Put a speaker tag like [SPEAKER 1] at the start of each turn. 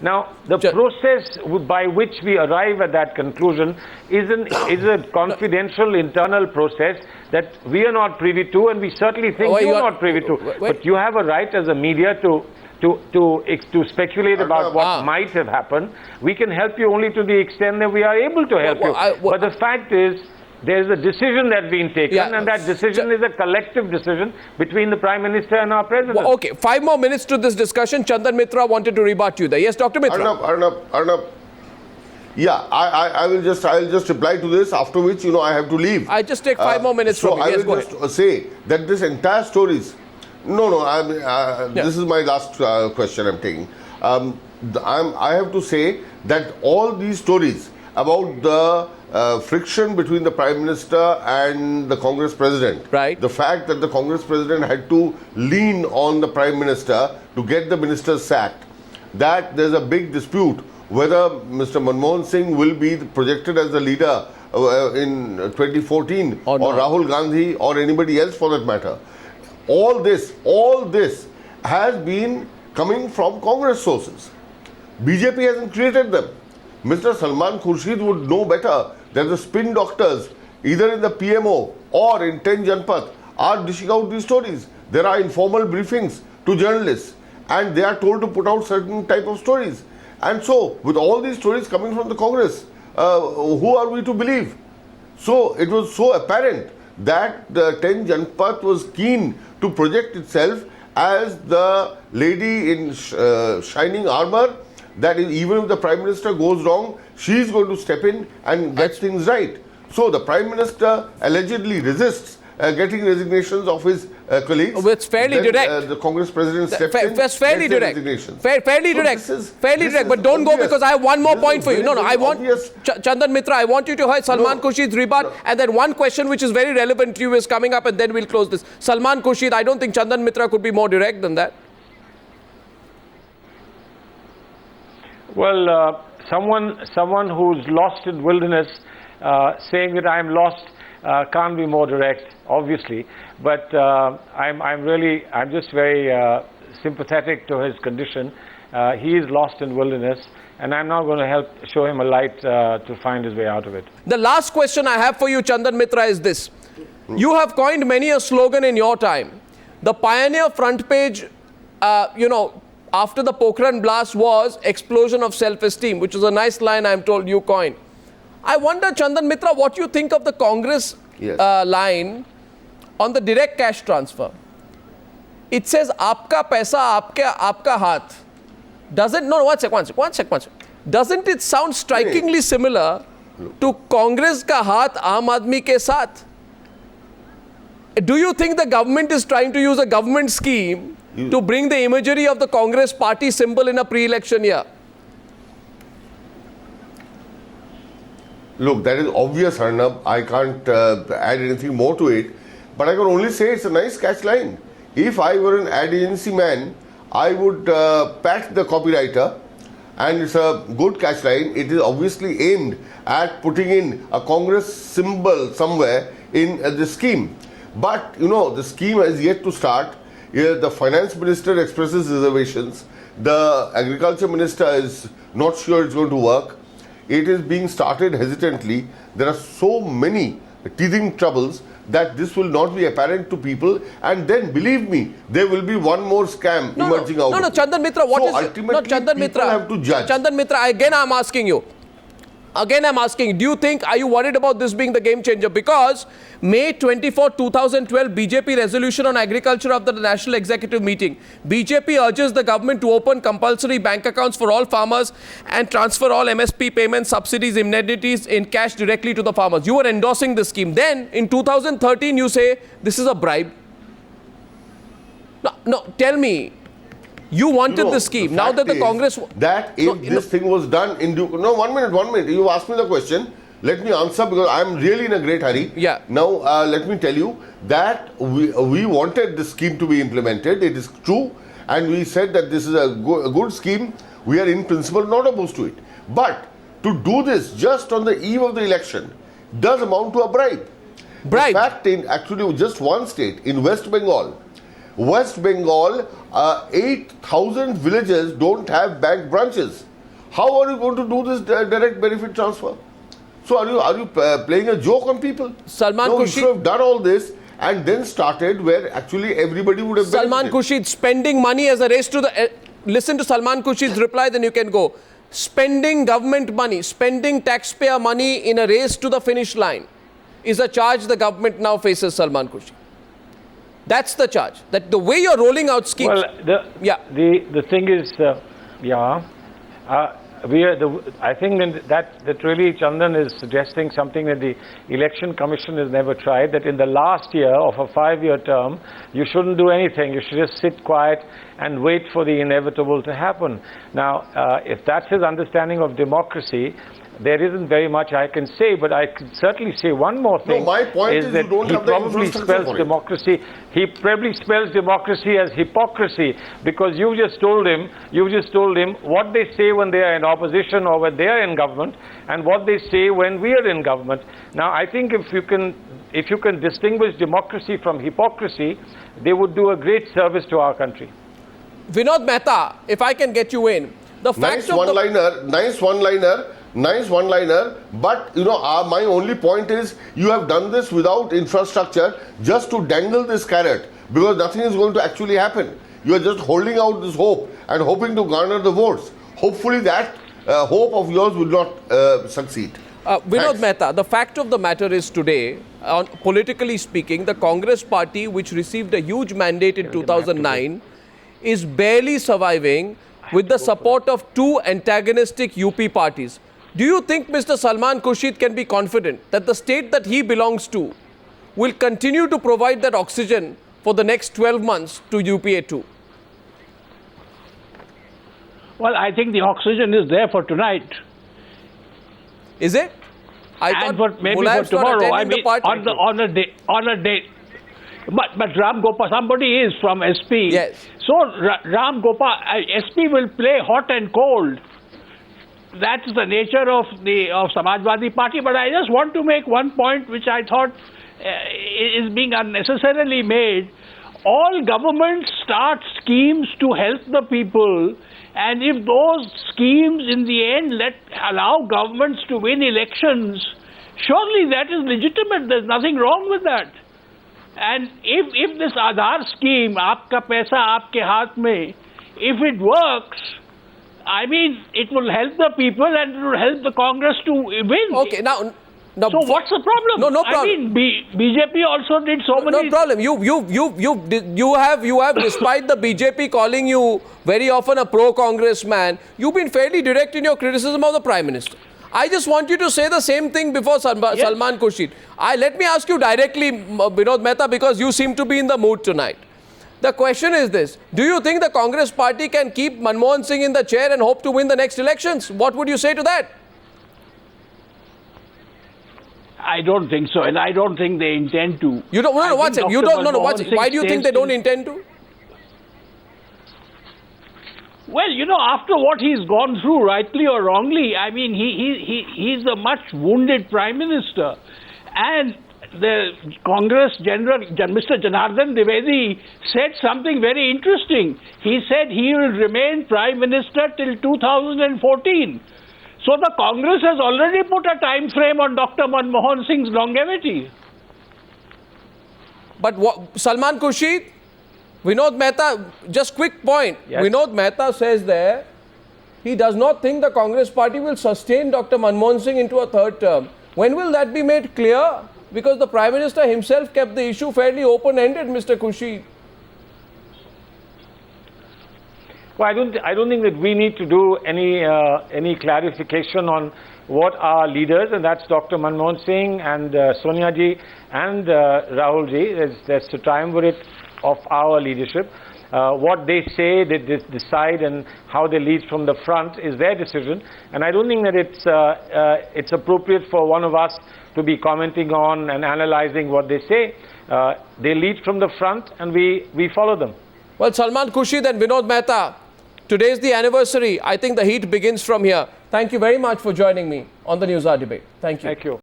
[SPEAKER 1] Now, the process by which we arrive at that conclusion is a confidential internal process that we are not privy to, and we certainly think you are not privy to. But you have a right as a media to speculate about what might have happened. We can help you only to the extent that we are able to help you. But the fact is, there is a decision that's been taken, and that decision is a collective decision between the Prime Minister and our President.
[SPEAKER 2] Okay, 5 more minutes to this discussion. Chandan Mitra wanted to rebut you there. Yes, Dr. Mitra.
[SPEAKER 3] Arnab. Yeah, I'll just reply to this, after which, I have to leave.
[SPEAKER 2] I just take 5 more minutes from you. Yes, go ahead.
[SPEAKER 3] I will just say that this entire story is... This is my last question I'm taking. I have to say that all these stories about the friction between the Prime Minister and the Congress President,
[SPEAKER 2] right,
[SPEAKER 3] the fact that the Congress President had to lean on the Prime Minister to get the ministers sacked, that there's a big dispute whether Mr. Manmohan Singh will be projected as the leader in 2014 or Rahul Gandhi or anybody else for that matter. All this has been coming from Congress sources. BJP hasn't created them. Mr. Salman Khurshid would know better that the spin doctors, either in the PMO or in 10 Janpath, are dishing out these stories. There are informal briefings to journalists, and they are told to put out certain type of stories. And so, with all these stories coming from the Congress, who are we to believe? So, it was so apparent that the 10 Janpath was keen to project itself as the lady in shining armor, that even if the Prime Minister goes wrong, she is going to step in and get things right. So the Prime Minister allegedly resists getting resignations of his colleagues.
[SPEAKER 2] It's fairly direct.
[SPEAKER 3] The Congress President steps in.
[SPEAKER 2] It's fairly direct. Fairly direct. Fairly direct. But don't go, because I have one more point for you. No, I want Chandan Mitra, I want you to hear Salman Khurshid's rebut, and then one question which is very relevant to you is coming up, and then we'll close this. Salman Khurshid, I don't think Chandan Mitra could be more direct than that.
[SPEAKER 1] Well, someone who's lost in wilderness, saying that I'm lost, can't be more direct, obviously. But I'm just very sympathetic to his condition. He is lost in wilderness, and I'm now going to show him a light to find his way out of it.
[SPEAKER 2] The last question I have for you, Chandan Mitra, is this. You have coined many a slogan in your time. The pioneer front page, after the Pokhran blast was explosion of self-esteem, which is a nice line I'm told you coined. I wonder, Chandan Mitra, what you think of the Congress line on the direct cash transfer. It says, "Aapka paisa, aapka haath." Doesn't, no, one sec. Doesn't it sound strikingly similar to Congress ka haath Aam Aadmi ke saath? Do you think the government is trying to use a government scheme to bring the imagery of the Congress party symbol in a pre-election year?
[SPEAKER 3] Look, that is obvious, Arnab. I can't add anything more to it. But I can only say it's a nice catch line. If I were an ad agency man, I would pat the copywriter, and it's a good catch line. It is obviously aimed at putting in a Congress symbol somewhere in the scheme. But, the scheme has yet to start. The finance minister expresses reservations. The agriculture minister is not sure it's going to work. It is being started hesitantly. There are so many teething troubles that this will not be apparent to people. And then, believe me, there will be one more scam emerging out.
[SPEAKER 2] No, Chandan Mitra,
[SPEAKER 3] people have to judge.
[SPEAKER 2] Chandan Mitra, again I'm asking you. Do you think, are you worried about this being the game changer? Because May 24, 2012, BJP resolution on agriculture of the National Executive Meeting. BJP urges the government to open compulsory bank accounts for all farmers and transfer all MSP payments, subsidies, indemnities in cash directly to the farmers. You were endorsing this scheme. Then, in 2013, you say this is a bribe. No, tell me. You wanted the scheme. Now that the Congress...
[SPEAKER 3] That if this thing was done in... No, 1 minute. You asked me the question. Let me answer, because I'm really in a great hurry.
[SPEAKER 2] Yeah.
[SPEAKER 3] Now, let me tell you that we wanted this scheme to be implemented. It is true. And we said that this is a good scheme. We are in principle not opposed to it. But to do this just on the eve of the election does amount to a bribe.
[SPEAKER 2] Bribe?
[SPEAKER 3] In fact, in actually just one state, in West Bengal, 8,000 villages don't have bank branches. How are you going to do this direct benefit transfer? So are you playing a joke on people?
[SPEAKER 2] Salman
[SPEAKER 3] No, you
[SPEAKER 2] Khurshid-
[SPEAKER 3] should have done all this and then started where actually everybody would have
[SPEAKER 2] Salman
[SPEAKER 3] benefited.
[SPEAKER 2] Khurshid, spending money as a race to the... listen to Salman Khurshid's reply, then you can go. Spending government money, spending taxpayer money in a race to the finish line is a charge the government now faces, Salman Khurshid. That's the charge. That the way you're rolling out schemes...
[SPEAKER 1] Well, the thing is, I think that really Chandan is suggesting something that the Election Commission has never tried, that in the last year of a 5-year term, you shouldn't do anything. You should just sit quiet and wait for the inevitable to happen. Now, if that's his understanding of democracy, there isn't very much I can say, but I can certainly say one more thing.
[SPEAKER 3] No, my point is
[SPEAKER 1] that
[SPEAKER 3] you don't
[SPEAKER 1] he
[SPEAKER 3] have the
[SPEAKER 1] probably
[SPEAKER 3] infrastructure
[SPEAKER 1] spells
[SPEAKER 3] for it.
[SPEAKER 1] democracy. He probably spells democracy as hypocrisy, because you just told him what they say when they are in opposition or when they are in government, and what they say when we are in government. Now, I think if you can distinguish democracy from hypocrisy, they would do a great service to our country.
[SPEAKER 2] Vinod Mehta, if I can get you in. The fact
[SPEAKER 3] Nice one-liner, but my only point is you have done this without infrastructure just to dangle this carrot, because nothing is going to actually happen. You are just holding out this hope and hoping to garner the votes. Hopefully that hope of yours will not succeed.
[SPEAKER 2] Vinod
[SPEAKER 3] Thanks.
[SPEAKER 2] Mehta, the fact of the matter is today, politically speaking, the Congress party, which received a huge mandate in 2009, is barely surviving with the support of two antagonistic UP parties. Do you think Mr. Salman Khurshid can be confident that the state that he belongs to will continue to provide that oxygen for the next 12 months to UPA 2?
[SPEAKER 4] Well, I think the oxygen is there for tonight.
[SPEAKER 2] Is it?
[SPEAKER 4] And maybe for tomorrow. I mean, on a day. But Ram Gopal, somebody is from SP.
[SPEAKER 2] Yes.
[SPEAKER 4] So Ram Gopal, SP will play hot and cold. That's the nature of Samajwadi Party. But I just want to make one point which I thought is being unnecessarily made. All governments start schemes to help the people, and if those schemes in the end allow governments to win elections, surely that is legitimate. There's nothing wrong with that. And if this Aadhaar scheme, Aapka Paisa Aapke Haath Mein, if it works, I mean, it will help the people and it will help the Congress to win.
[SPEAKER 2] Okay, now
[SPEAKER 4] so what's the problem?
[SPEAKER 2] No problem.
[SPEAKER 4] I mean, BJP also did so many...
[SPEAKER 2] No problem. You have, despite the BJP calling you very often a pro-Congress man, you've been fairly direct in your criticism of the Prime Minister. I just want you to say the same thing before Salman Khurshid. Let me ask you directly, Vinod Mehta, because you seem to be in the mood tonight. The question is this: do you think the Congress party can keep Manmohan Singh in the chair and hope to win the next elections? What would you say to that?
[SPEAKER 4] I don't think so, and I don't think they intend to.
[SPEAKER 2] You don't. No, watch it. You don't. No, watch it. Why do you think they don't intend to?
[SPEAKER 4] Well, after what he's gone through, rightly or wrongly, I mean, he's a much wounded Prime Minister, and the Congress General, Mr. Janardhan Dwivedi, said something very interesting. He said he will remain Prime Minister till 2014. So the Congress has already put a time frame on Dr. Manmohan Singh's longevity.
[SPEAKER 2] But Salman Khurshid, Vinod Mehta, just quick point. Yes. Vinod Mehta says there, he does not think the Congress party will sustain Dr. Manmohan Singh into a third term. When will that be made clear? Because the Prime Minister himself kept the issue fairly open-ended, Mr. Khurshid.
[SPEAKER 1] Well, I don't think that we need to do any clarification on what our leaders, and that's Dr. Manmohan Singh and Sonia ji and Rahul ji, that's the triumvirate of our leadership. What they say, they decide, and how they lead from the front is their decision. And I don't think that it's appropriate for one of us to be commenting on and analyzing what they say. They lead from the front, and we follow them.
[SPEAKER 2] Well, Salman Khurshid and Vinod Mehta, today is the anniversary. I think the heat begins from here. Thank you very much for joining me on the News Hour debate. Thank you.
[SPEAKER 1] Thank you.